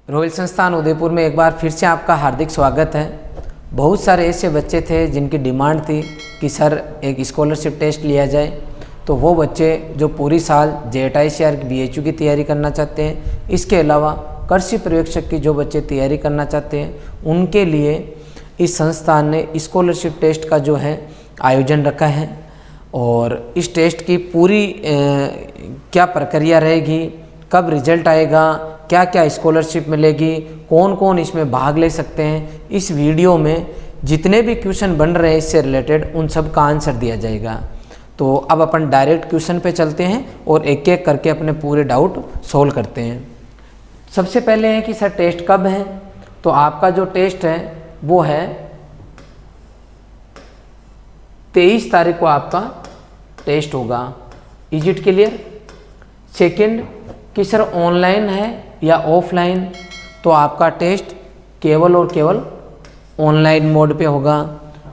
Royal संस्थान उदयपुर में एक बार फिर से आपका हार्दिक स्वागत है। बहुत सारे ऐसे बच्चे थे जिनकी डिमांड थी कि सर एक स्कॉलरशिप टेस्ट लिया जाए, तो वो बच्चे जो पूरी साल JTICR BHU की तैयारी करना चाहते हैं, इसके अलावा कृषि पर्यवेक्षक की जो बच्चे तैयारी करना चाहते हैं, उनके लिए इस संस्थान ने स्कॉलरशिप टेस्ट का जो है आयोजन रखा है। और इस टेस्ट की पूरी क्या प्रक्रिया रहेगी, कब रिजल्ट आएगा, क्या क्या स्कॉलरशिप मिलेगी, कौन कौन इसमें भाग ले सकते हैं, इस वीडियो में जितने भी क्वेश्चन बन रहे हैं इससे रिलेटेड उन सब का आंसर दिया जाएगा। तो अब अपन डायरेक्ट क्वेश्चन पे चलते हैं और एक एक करके अपने पूरे डाउट सोल्व करते हैं। सबसे पहले है कि सर टेस्ट कब है, तो आपका जो टेस्ट है वो है 23 तारीख को आपका टेस्ट होगा। Is it clear? सेकेंड कि सर ऑनलाइन है या ऑफलाइन, तो आपका टेस्ट केवल और केवल ऑनलाइन मोड पे होगा।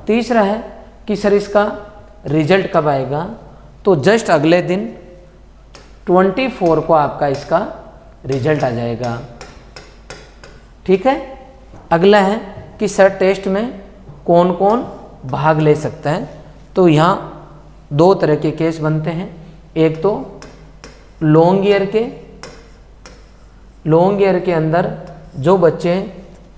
तीसरा है कि सर इसका रिजल्ट कब आएगा, तो जस्ट अगले दिन 24 को आपका इसका रिजल्ट आ जाएगा। ठीक है। अगला है कि सर टेस्ट में कौन कौन भाग ले सकता है, तो यहाँ दो तरह के केस बनते हैं। एक तो लॉन्ग ईयर के अंदर जो बच्चे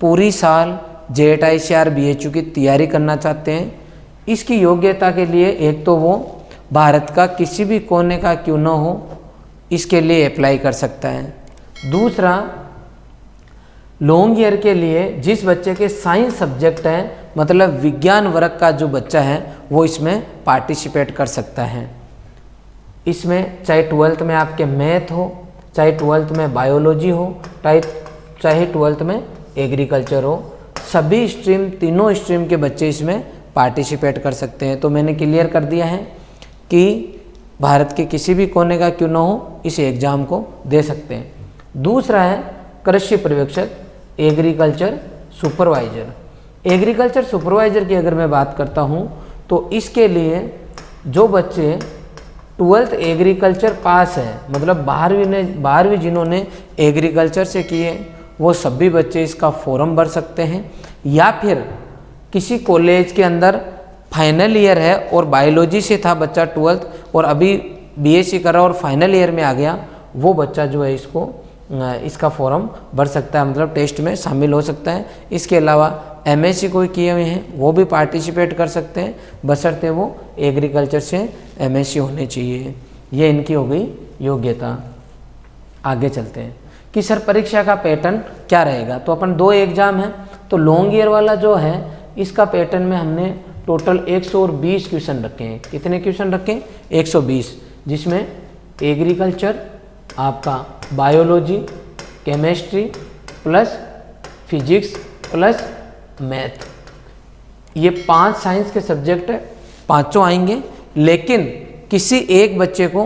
पूरी साल JTICR BHU की तैयारी करना चाहते हैं, इसकी योग्यता के लिए एक तो वो भारत का किसी भी कोने का क्यों न हो, इसके लिए अप्लाई कर सकता है। दूसरा, लॉन्ग ईयर के लिए जिस बच्चे के साइंस सब्जेक्ट हैं, मतलब विज्ञान वर्ग का जो बच्चा है, वो इसमें पार्टिसिपेट कर सकता है। इसमें चाहे 12th में आपके मैथ हो, चाहे 12th में बायोलॉजी हो, चाहे 12th में एग्रीकल्चर हो, सभी स्ट्रीम, तीनों स्ट्रीम के बच्चे इसमें पार्टिसिपेट कर सकते हैं। तो मैंने क्लियर कर दिया है कि भारत के किसी भी कोने का क्यों ना हो, इस एग्ज़ाम को दे सकते हैं। दूसरा है कृषि पर्यवेक्षक, एग्रीकल्चर सुपरवाइज़र। एग्रीकल्चर सुपरवाइज़र की अगर मैं बात करता हूँ, तो इसके लिए जो बच्चे 12th एग्रीकल्चर पास है, मतलब 12वीं जिन्होंने एग्रीकल्चर से किए, वो सभी बच्चे इसका फॉर्म भर सकते हैं। या फिर किसी कॉलेज के अंदर फाइनल ईयर है और बायोलॉजी से था बच्चा 12th और अभी BSc कर रहा और फाइनल ईयर में आ गया, वो बच्चा जो है इसका फॉर्म भर सकता है, मतलब टेस्ट में शामिल हो सकता है। इसके अलावा MSc कोई किए हुए हैं वो भी पार्टिसिपेट कर सकते हैं, बशर्ते वो एग्रीकल्चर से MSc होने चाहिए। ये इनकी हो गई योग्यता। आगे चलते हैं कि सर परीक्षा का पैटर्न क्या रहेगा। तो अपन 2 एग्ज़ाम हैं, तो लॉन्ग ईयर वाला जो है इसका पैटर्न में हमने टोटल 120 क्वेश्चन रखे हैं। कितने क्वेश्चन रखे हैं? 120, जिसमें एग्रीकल्चर, आपका biology, chemistry plus physics plus math, ये 5 साइंस के सब्जेक्ट है, पाँचों आएंगे। लेकिन किसी एक बच्चे को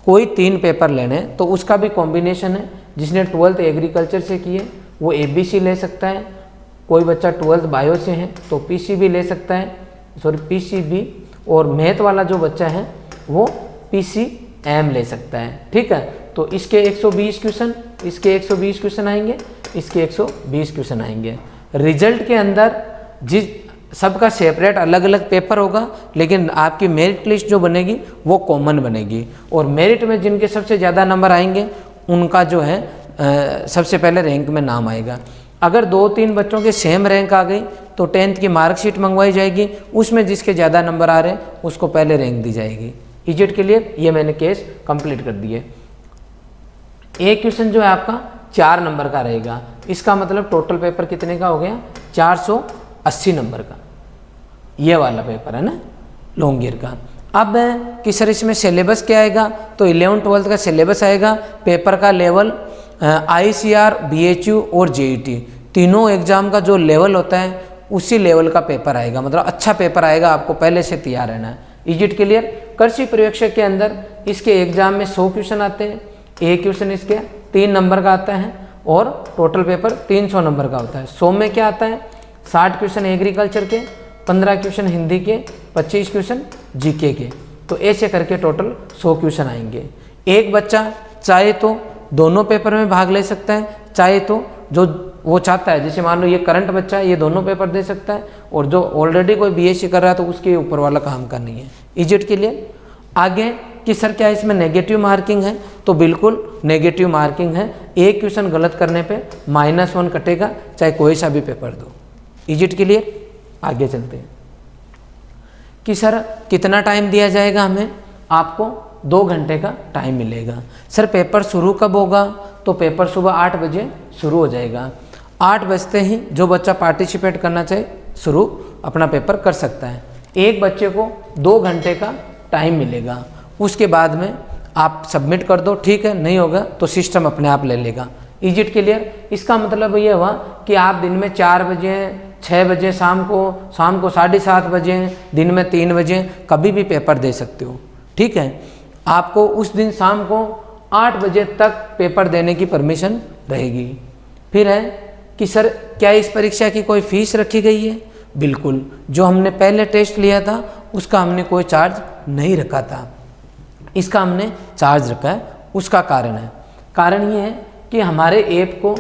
कोई 3 पेपर लेने हैं, तो उसका भी कॉम्बिनेशन है। जिसने 12th एग्रीकल्चर से किए वो ABC ले सकता है, कोई बच्चा 12th बायो से है तो PCB ले सकता है, PCB, और मैथ वाला जो बच्चा है वो PCM ले सकता है। ठीक है। तो इसके 120 क्वेश्चन, इसके 120 क्वेश्चन आएंगे, इसके 120 क्वेश्चन आएंगे। रिजल्ट के अंदर जिस सबका सेपरेट अलग अलग पेपर होगा, लेकिन आपकी मेरिट लिस्ट जो बनेगी वो कॉमन बनेगी, और मेरिट में जिनके सबसे ज़्यादा नंबर आएंगे उनका जो है सबसे पहले रैंक में नाम आएगा। अगर 2-3 बच्चों के सेम रैंक आ गई तो 10th की मार्कशीट मंगवाई जाएगी, उसमें जिसके ज़्यादा नंबर आ रहे हैं उसको पहले रैंक दी जाएगी। Is it clear? ये मैंने केस कंप्लीट कर दिए। एक क्वेश्चन जो है आपका 4 नंबर का रहेगा, इसका मतलब टोटल पेपर कितने का हो गया? 480 नंबर का, ये वाला पेपर है ना लॉन्ग ईयर का। अब कि सर इसमें सिलेबस क्या आएगा, तो 11th-12th का सिलेबस आएगा। पेपर का लेवल ICR, BHU और JET, तीनों एग्जाम का जो लेवल होता है उसी लेवल का पेपर आएगा, मतलब अच्छा पेपर आएगा, आपको पहले से तैयार रहना है। Is it clear? कृषि पर्यवेक्षक के अंदर इसके एग्जाम में 100 क्वेश्चन आते हैं, एक क्वेश्चन इसके 3 नंबर का आता है और टोटल पेपर 300 नंबर का होता है। 100 में क्या आता है? 60 क्वेश्चन एग्रीकल्चर के, 15 क्वेश्चन हिंदी के, 25 क्वेश्चन GK के, तो ऐसे करके टोटल 100 क्वेश्चन आएंगे। एक बच्चा चाहे तो दोनों पेपर में भाग ले सकता है, चाहे तो जो वो चाहता है, जैसे मान लो ये करंट बच्चा है, ये दोनों पेपर दे सकता है, और जो ऑलरेडी कोई बीएससी कर रहा है तो उसके ऊपर वाला काम का नहीं है। Is it clear? आगे कि सर क्या इसमें नेगेटिव मार्किंग है? तो बिल्कुल नेगेटिव मार्किंग है। एक क्वेश्चन गलत करने पे -1 कटेगा, चाहे कोई सा भी पेपर दो। Is it clear? आगे चलते हैं कि सर कितना टाइम दिया जाएगा हमें? आपको 2 घंटे का टाइम मिलेगा। सर पेपर शुरू कब होगा? तो पेपर सुबह 8 बजे शुरू हो जाएगा। 8 बजते ही जो बच्चा पार्टिसिपेट करना चाहे शुरू अपना पेपर कर सकता है। एक बच्चे को 2 घंटे का टाइम मिलेगा। उसके बाद में आप सबमिट कर दो, ठीक है, नहीं होगा तो सिस्टम अपने आप ले लेगा। Is it clear? इसका मतलब ये हुआ कि आप दिन में 4 बजे, 6 बजे, शाम को 7:30 बजे, दिन में 3 बजे कभी भी पेपर दे सकते हो, ठीक है। आपको उस दिन शाम को 8 बजे तक पेपर देने की परमिशन रहेगी। फिर है कि सर क्या इस परीक्षा की कोई फीस रखी गई है? बिल्कुल, जो हमने पहले टेस्ट लिया था उसका हमने कोई चार्ज नहीं रखा था, इसका हमने चार्ज रखा है। उसका कारण ये है कि हमारे ऐप को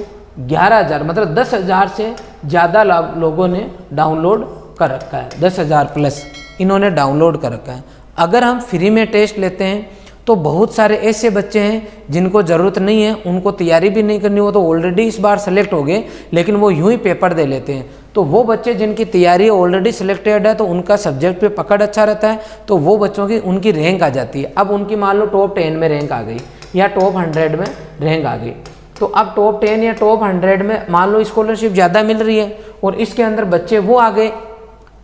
11,000 मतलब 10,000 से ज़्यादा लोगों ने डाउनलोड कर रखा है। 10,000 प्लस इन्होंने डाउनलोड कर रखा है। अगर हम फ्री में टेस्ट लेते हैं तो बहुत सारे ऐसे बच्चे हैं जिनको ज़रूरत नहीं है, उनको तैयारी भी नहीं करनी, वो तो ऑलरेडी इस बार सेलेक्ट हो गए, लेकिन वो यूं ही पेपर दे लेते हैं। तो वो बच्चे जिनकी तैयारी ऑलरेडी सिलेक्टेड है तो उनका सब्जेक्ट पे पकड़ अच्छा रहता है, तो वो बच्चों की उनकी रैंक आ जाती है। अब उनकी मान लो टॉप 10 में रैंक आ गई या टॉप 100 में रैंक आ गई, तो अब टॉप 10 या टॉप 100 में मान लो स्कॉलरशिप ज़्यादा मिल रही है और इसके अंदर बच्चे वो आ गए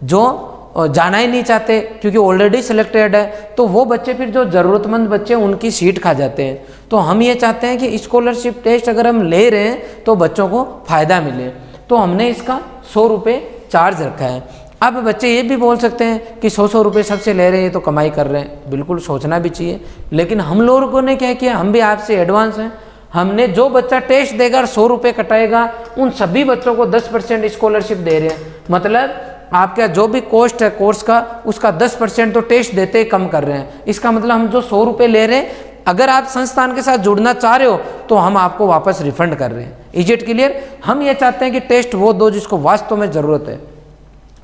जो जाना ही नहीं चाहते क्योंकि ऑलरेडी सिलेक्टेड है, तो वो बच्चे फिर जो ज़रूरतमंद बच्चे उनकी सीट खा जाते हैं। तो हम ये चाहते हैं कि स्कॉलरशिप टेस्ट अगर हम ले रहे हैं तो बच्चों को फ़ायदा मिले, तो हमने इसका 100 रुपये चार्ज रखा है। अब बच्चे ये भी बोल सकते हैं कि 100 रुपये सबसे ले रहे हैं तो कमाई कर रहे हैं, बिल्कुल सोचना भी चाहिए। लेकिन हम लोगों ने क्या किया, हम भी आपसे एडवांस हैं, हमने जो बच्चा टेस्ट देगा और 100 रुपये कटाएगा उन सभी बच्चों को 10% स्कॉलरशिप दे रहे हैं। मतलब आपका जो भी कॉस्ट है कोर्स का उसका 10% तो टेस्ट देते ही कम कर रहे हैं। इसका मतलब हम जो 100 रुपये ले रहे हैं, अगर आप संस्थान के साथ जुड़ना चाह रहे हो तो हम आपको वापस रिफंड कर रहे हैं। Is it clear? हम ये चाहते हैं कि टेस्ट वो दो जिसको वास्तव में ज़रूरत है।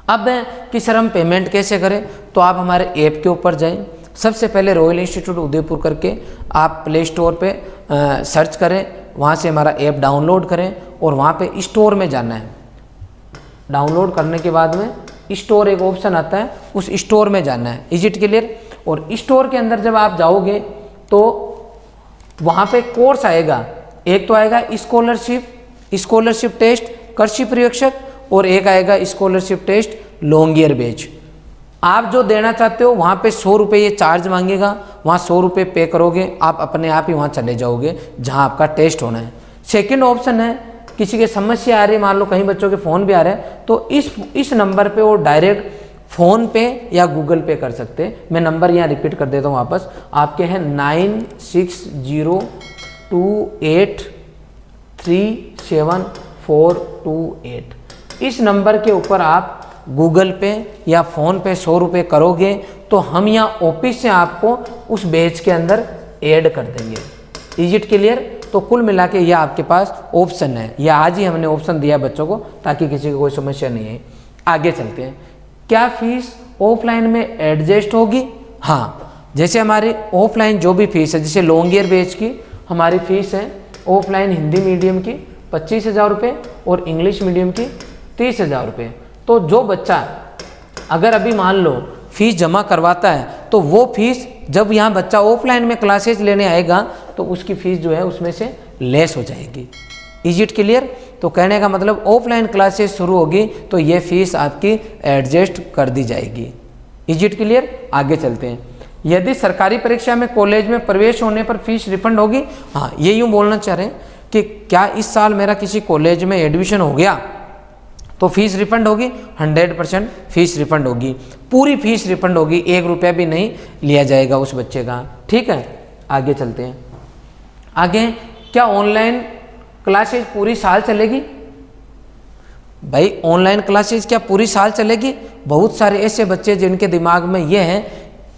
अब कि सर हम पेमेंट कैसे करें, तो आप हमारे ऐप के ऊपर जाएं। सबसे पहले रॉयल इंस्टीट्यूट उदयपुर करके आप प्ले स्टोर पे सर्च करें, वहाँ से हमारा ऐप डाउनलोड करें और वहाँ पे स्टोर में जाना है। डाउनलोड करने के बाद में स्टोर एक ऑप्शन आता है, उस स्टोर में जाना है। Is it clear? और स्टोर के अंदर जब आप जाओगे तो वहाँ पे कोर्स आएगा, एक तो आएगा स्कॉलरशिप टेस्ट कृषि पर्यवेक्षक और एक आएगा scholarship test long year batch. आप जो देना चाहते हो वहाँ पे 100 रुपये ये चार्ज मांगेगा, वहाँ 100 रुपये पे करोगे, आप अपने आप ही वहाँ चले जाओगे जहाँ आपका टेस्ट होना है। सेकंड ऑप्शन है, किसी की समस्या आ रही है, मान लो कहीं बच्चों के फ़ोन भी आ रहे हैं, तो इस नंबर पे वो डायरेक्ट फ़ोन पे या गूगल पे कर सकते हैं। मैं नंबर यहाँ रिपीट कर देता हूँ वापस, आपके हैं 9602837428। इस नंबर के ऊपर आप गूगल पे या फ़ोन पे 100 रुपये करोगे तो हम यहाँ ऑफिस से आपको उस बैच के अंदर ऐड कर देंगे। Is it clear? तो कुल मिला के यह आपके पास ऑप्शन है, यह आज ही हमने ऑप्शन दिया बच्चों को ताकि किसी को कोई समस्या नहीं है। आगे चलते हैं, क्या फीस ऑफलाइन में एडजस्ट होगी? हाँ, जैसे हमारी ऑफलाइन जो भी फीस है, जैसे लॉन्ग ईयर बैच की हमारी फीस है ऑफलाइन हिंदी मीडियम की 25,000 रुपये और इंग्लिश मीडियम की 30,000 रुपये। तो जो बच्चा अगर अभी मान लो फीस जमा करवाता है तो वो फीस जब यहाँ बच्चा ऑफलाइन में क्लासेज लेने आएगा तो उसकी फ़ीस जो है उसमें से लेस हो जाएगी। Is it clear? तो कहने का मतलब ऑफलाइन क्लासेज शुरू होगी तो ये फीस आपकी एडजस्ट कर दी जाएगी। Is it clear? आगे चलते हैं, यदि सरकारी परीक्षा में कॉलेज में प्रवेश होने पर फीस रिफंड होगी? हाँ, ये यूँ बोलना चाह रहे हैं कि क्या इस साल मेरा किसी कॉलेज में एडमिशन हो गया तो फीस रिफंड होगी? 100% फीस रिफंड होगी, पूरी फीस रिफंड होगी, 1 रुपया भी नहीं लिया जाएगा उस बच्चे का। ठीक है, आगे चलते हैं। आगे, क्या ऑनलाइन क्लासेज पूरी साल चलेगी? भाई ऑनलाइन क्लासेज क्या पूरी साल चलेगी? बहुत सारे ऐसे बच्चे जिनके दिमाग में ये है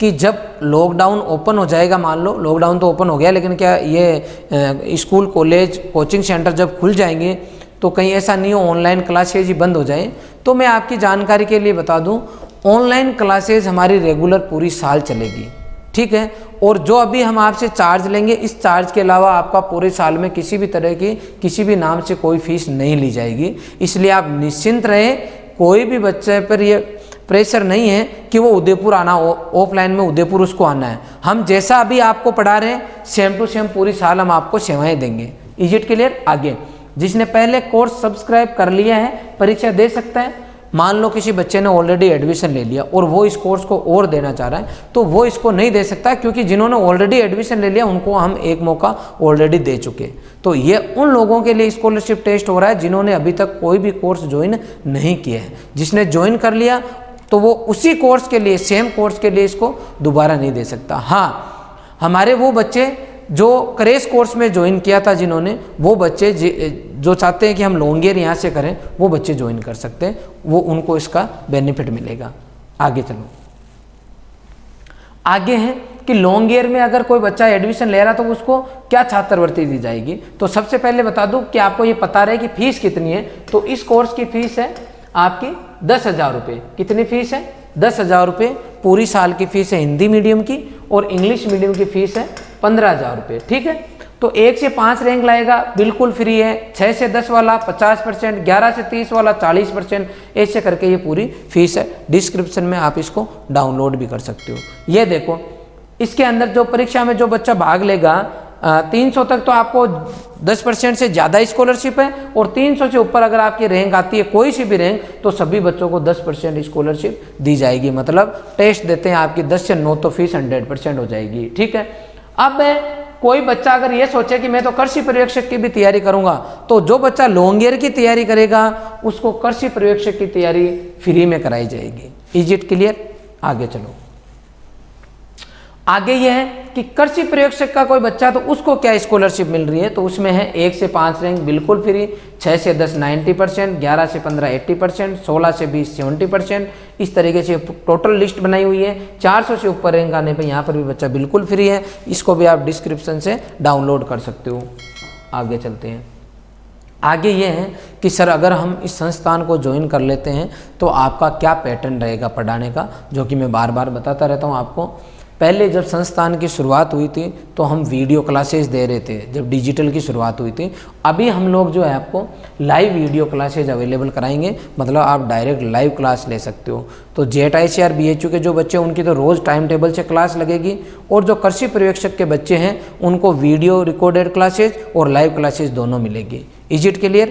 कि जब लॉकडाउन ओपन हो जाएगा, मान लो लॉकडाउन तो ओपन हो गया, लेकिन क्या ये स्कूल कॉलेज कोचिंग सेंटर जब खुल जाएंगे तो कहीं ऐसा नहीं हो ऑनलाइन क्लासेज ही बंद हो जाए। तो मैं आपकी जानकारी के लिए बता दूं, ऑनलाइन क्लासेज हमारी रेगुलर पूरी साल चलेगी, ठीक है। और जो अभी हम आपसे चार्ज लेंगे, इस चार्ज के अलावा आपका पूरे साल में किसी भी तरह की किसी भी नाम से कोई फीस नहीं ली जाएगी। इसलिए आप निश्चिंत रहें, कोई भी बच्चे पर ये प्रेशर नहीं है कि वो उदयपुर आना हो, ऑफलाइन में उदयपुर उसको आना है। हम जैसा अभी आपको पढ़ा रहे हैं सेम टू सेम पूरी साल हम आपको सेवाएं देंगे। Is it clear? आगे जिसने पहले कोर्स सब्सक्राइब कर लिया है परीक्षा दे सकता है। मान लो किसी बच्चे ने ऑलरेडी एडमिशन ले लिया और वो इस कोर्स को और देना चाह रहा है, तो वो इसको नहीं दे सकता, क्योंकि जिन्होंने ऑलरेडी एडमिशन ले लिया उनको हम एक मौका ऑलरेडी दे चुके। तो ये उन लोगों के लिए स्कॉलरशिप टेस्ट हो रहा है जिन्होंने अभी तक कोई भी कोर्स ज्वाइन नहीं किया है। जिसने ज्वाइन कर लिया तो वो उसी कोर्स के लिए, सेम कोर्स के लिए इसको दोबारा नहीं दे सकता। हाँ, हमारे वो बच्चे जो क्रेश कोर्स में ज्वाइन किया था जिन्होंने, वो बच्चे जो चाहते हैं कि हम लॉन्ग ईयर यहाँ से करें, वो बच्चे ज्वाइन कर सकते हैं, वो उनको इसका बेनिफिट मिलेगा। आगे चलो, आगे है कि लॉन्ग ईयर में अगर कोई बच्चा एडमिशन ले रहा तो उसको क्या छात्रवृत्ति दी जाएगी। तो सबसे पहले बता दूं कि आपको ये पता रहे कि फीस कितनी है। तो इस कोर्स की फीस है आपकी 10,000 रुपये। कितनी फीस है? 10,000 रुपये पूरी साल की फीस है हिंदी मीडियम की, और इंग्लिश मीडियम की फीस है 15,000 रुपये, ठीक है। तो 1 से 5 रैंक लाएगा बिल्कुल फ्री है, 6 से 10 वाला 50%, 11 से 30 वाला 40%, ऐसे करके ये पूरी फीस है। डिस्क्रिप्शन में आप इसको डाउनलोड भी कर सकते हो। ये देखो, इसके अंदर जो परीक्षा में जो बच्चा भाग लेगा 300 तक तो आपको 10% से ज़्यादा स्कॉलरशिप है, और 300 से ऊपर अगर आपकी रैंक आती है कोई सी भी रैंक, तो सभी बच्चों को 10% स्कॉलरशिप दी जाएगी। मतलब टेस्ट देते हैं आपकी 10 से 9 तो फीस 100% हो जाएगी, ठीक है। अब कोई बच्चा अगर ये सोचे कि मैं तो कृषि पर्यवेक्षक की भी तैयारी करूंगा, तो जो बच्चा लॉन्ग ईयर की तैयारी करेगा उसको कृषि पर्यवेक्षक की तैयारी फ्री में कराई जाएगी। Is it clear? आगे चलो, आगे यह है कि कृषि पर्यवेक्षक का कोई बच्चा तो उसको क्या स्कॉलरशिप मिल रही है। तो उसमें है 1 से 5 रैंक बिल्कुल फ्री, 6 से 10 90%, 11 से 15 80%, 16 से 20 70%, इस तरीके से टोटल लिस्ट बनाई हुई है। 400 से ऊपर रैंक आने पे यहाँ पर भी बच्चा बिल्कुल फ्री है। इसको भी आप डिस्क्रिप्शन से डाउनलोड कर सकते हो। आगे चलते हैं, आगे ये है कि सर अगर हम इस संस्थान को ज्वाइन कर लेते हैं तो आपका क्या पैटर्न रहेगा पढ़ाने का, जो कि मैं बार बार बताता रहता हूँ आपको। पहले जब संस्थान की शुरुआत हुई थी तो हम वीडियो क्लासेस दे रहे थे, जब डिजिटल की शुरुआत हुई थी। अभी हम लोग जो है आपको लाइव वीडियो क्लासेज अवेलेबल कराएंगे, मतलब आप डायरेक्ट लाइव क्लास ले सकते हो। तो जेट ICR BHU के जो बच्चे उनकी तो रोज़ टाइम टेबल से क्लास लगेगी, और जो कृषि पर्यवेक्षक के बच्चे हैं उनको वीडियो रिकॉर्डेड क्लासेज और लाइव क्लासेज दोनों मिलेगी। Is it clear?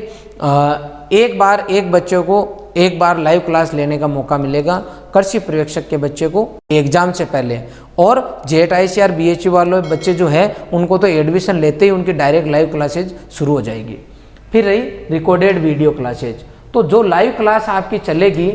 एक बार एक बच्चे को एक बार लाइव क्लास लेने का मौका मिलेगा कृषि पर्यवेक्षक के बच्चे को एग्जाम से पहले, और जेट ICR BHU वाले बच्चे जो है उनको तो एडमिशन लेते ही उनकी डायरेक्ट लाइव क्लासेज शुरू हो जाएगी। फिर रही रिकॉर्डेड वीडियो क्लासेज, तो जो लाइव क्लास आपकी चलेगी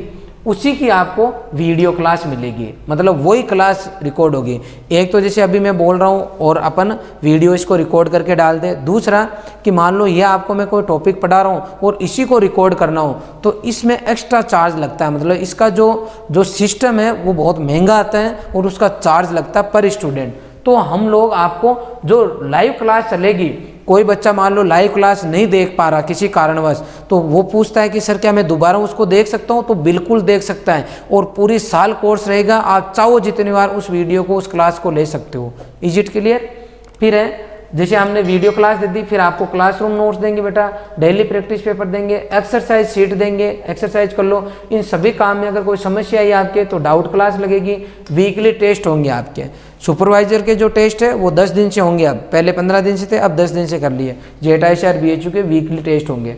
उसी की आपको वीडियो क्लास मिलेगी, मतलब वही क्लास रिकॉर्ड होगी। एक तो जैसे अभी मैं बोल रहा हूँ और अपन वीडियो इसको रिकॉर्ड करके डाल दें। दूसरा कि मान लो ये आपको मैं कोई टॉपिक पढ़ा रहा हूँ और इसी को रिकॉर्ड करना हो तो इसमें एक्स्ट्रा चार्ज लगता है, मतलब इसका जो सिस्टम है वो बहुत महंगा आता है और उसका चार्ज लगता है पर स्टूडेंट। तो हम लोग आपको जो लाइव क्लास चलेगी, कोई बच्चा मान लो लाइव क्लास नहीं देख पा रहा किसी कारणवश, तो वो पूछता है कि सर क्या मैं दोबारा उसको देख सकता हूँ, तो बिल्कुल देख सकता है। और पूरी साल कोर्स रहेगा, आप चाहो जितनी बार उस वीडियो को उस क्लास को ले सकते हो। Is it clear? फिर है जैसे हमने वीडियो क्लास दे दी, फिर आपको क्लासरूम नोट्स देंगे बेटा, डेली प्रैक्टिस पेपर देंगे, एक्सरसाइज शीट देंगे, एक्सरसाइज कर लो। इन सभी काम में अगर कोई समस्या आई आपके तो डाउट क्लास लगेगी। वीकली टेस्ट होंगे आपके, सुपरवाइजर के जो टेस्ट है वो 10 दिन से होंगे, अब पहले 15 दिन से थे, अब 10 दिन से कर लिए। जेट ICR BHU के वीकली टेस्ट होंगे।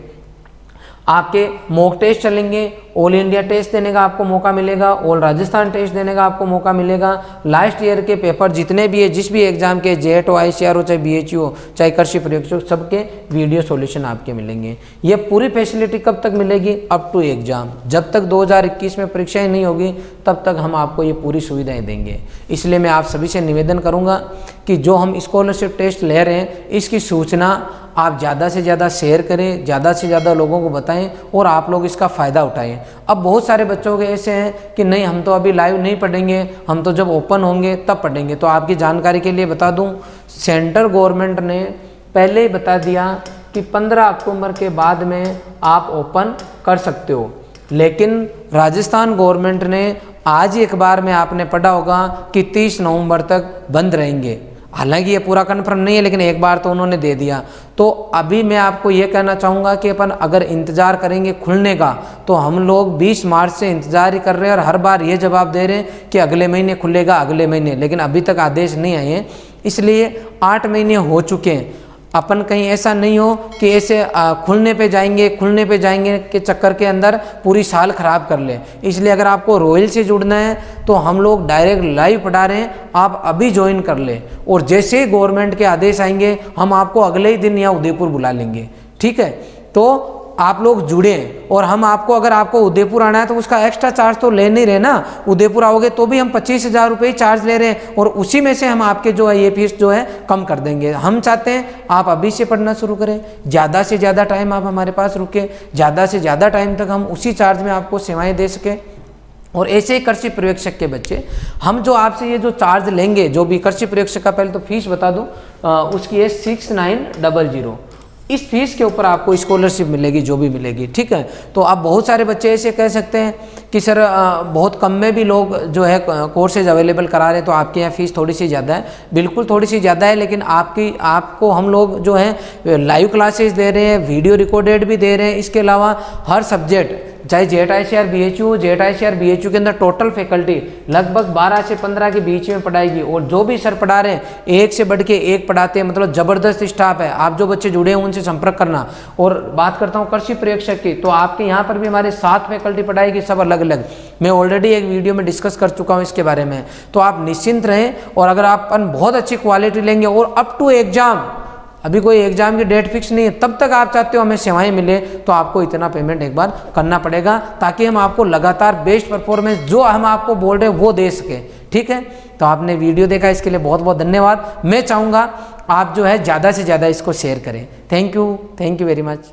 आपके मॉक टेस्ट चलेंगे, ऑल इंडिया टेस्ट देने का आपको मौका मिलेगा, ऑल राजस्थान टेस्ट देने का आपको मौका मिलेगा। लास्ट ईयर के पेपर जितने भी है, जिस भी एग्जाम के, जेट हो, ICR हो, चाहे BHU हो, चाहे कृषि पर्यवेक्षक, सबके वीडियो सॉल्यूशन आपके मिलेंगे। ये पूरी फैसिलिटी कब तक मिलेगी? Up to exam. जब तक 2021 में परीक्षाएं नहीं होगी तब तक हम आपको ये पूरी सुविधाएं देंगे। इसलिए मैं आप सभी से निवेदन करूँगा कि जो हम स्कॉलरशिप टेस्ट ले रहे हैं इसकी सूचना आप ज़्यादा से ज़्यादा शेयर करें, ज़्यादा से ज़्यादा लोगों को बताएं और आप लोग इसका फ़ायदा उठाएं। अब बहुत सारे बच्चों के ऐसे हैं कि नहीं हम तो अभी लाइव नहीं पढ़ेंगे, हम तो जब ओपन होंगे तब पढ़ेंगे। तो आपकी जानकारी के लिए बता दूं, सेंट्रल गवर्नमेंट ने पहले ही बता दिया कि 15 अक्टूबर के बाद में आप ओपन कर सकते हो। लेकिन राजस्थान गवर्नमेंट ने आज ही अखबार में आपने पढ़ा होगा कि 30 नवंबर तक बंद रहेंगे। हालांकि ये पूरा कन्फर्म नहीं है, लेकिन एक बार तो उन्होंने दे दिया। तो अभी मैं आपको ये कहना चाहूँगा कि अपन अगर इंतज़ार करेंगे खुलने का, तो हम लोग 20 मार्च से इंतज़ार ही कर रहे हैं और हर बार ये जवाब दे रहे हैं कि अगले महीने खुलेगा, अगले महीने, लेकिन अभी तक आदेश नहीं आए हैं। इसलिए 8 महीने हो चुके हैं। अपन कहीं ऐसा नहीं हो कि ऐसे खुलने पे जाएंगे के चक्कर के अंदर पूरी साल खराब कर ले। इसलिए अगर आपको रॉयल से जुड़ना है तो हम लोग डायरेक्ट लाइव पढ़ा रहे हैं, आप अभी ज्वाइन कर ले और जैसे ही गवर्नमेंट के आदेश आएंगे हम आपको अगले ही दिन यहाँ उदयपुर बुला लेंगे। ठीक है, तो आप लोग जुड़े और हम आपको, अगर आपको उदयपुर आना है तो उसका एक्स्ट्रा चार्ज तो ले नहीं रहे ना। उदयपुर आओगे तो भी हम 25,000 रुपये ही चार्ज ले रहे हैं और उसी में से हम आपके जो है ये फीस जो है कम कर देंगे। हम चाहते हैं आप अभी से पढ़ना शुरू करें, ज़्यादा से ज़्यादा टाइम आप हमारे पास रुके, ज़्यादा से ज़्यादा टाइम तक हम उसी चार्ज में आपको सेवाएँ दे सकें। और ऐसे ही कृषि पर्यवेक्षक के बच्चे हम जो आपसे ये जो चार्ज लेंगे, जो भी कृषि पर्यवेक्षक का, पहले तो फीस बता दूँ, उसकी है 6900। इस फीस के ऊपर आपको स्कॉलरशिप मिलेगी, जो भी मिलेगी। ठीक है, तो आप बहुत सारे बच्चे ऐसे कह सकते हैं कि सर बहुत कम में भी लोग जो है कोर्सेज अवेलेबल करा रहे हैं, तो आपके यहाँ फीस थोड़ी सी ज़्यादा है। बिल्कुल थोड़ी सी ज़्यादा है, लेकिन आपको हम लोग जो है लाइव क्लासेस दे रहे हैं, वीडियो रिकॉर्डेड भी दे रहे हैं। इसके अलावा हर सब्जेक्ट, चाहे JET-ICAR BHU, JET-ICAR BHU के अंदर टोटल फैकल्टी लगभग 12 से 15 के बीच में पढ़ाएगी। और जो भी सर पढ़ा रहे हैं एक से बढ़ के एक पढ़ाते हैं, मतलब ज़बरदस्त स्टाफ है। आप जो बच्चे जुड़े हैं उनसे संपर्क करना। और बात करता हूँ कृषि पर्यवेक्षक की, तो आपके यहाँ पर भी हमारे 7 फैकल्टी पढ़ाएगी, सब अलग अलग। मैं ऑलरेडी एक वीडियो में डिस्कस कर चुका हूँ इसके बारे में, तो आप निश्चिंत रहें। और अगर आप बहुत अच्छी क्वालिटी लेंगे और अप टू एग्जाम, अभी कोई एग्जाम की डेट फिक्स नहीं है, तब तक आप चाहते हो हमें सेवाएं मिले, तो आपको इतना पेमेंट एक बार करना पड़ेगा, ताकि हम आपको लगातार बेस्ट परफॉर्मेंस जो हम आपको बोल रहे हैं वो दे सके। ठीक है, तो आपने वीडियो देखा, इसके लिए बहुत बहुत धन्यवाद। मैं चाहूँगा आप जो है ज़्यादा से ज़्यादा इसको शेयर करें। Thank you very much.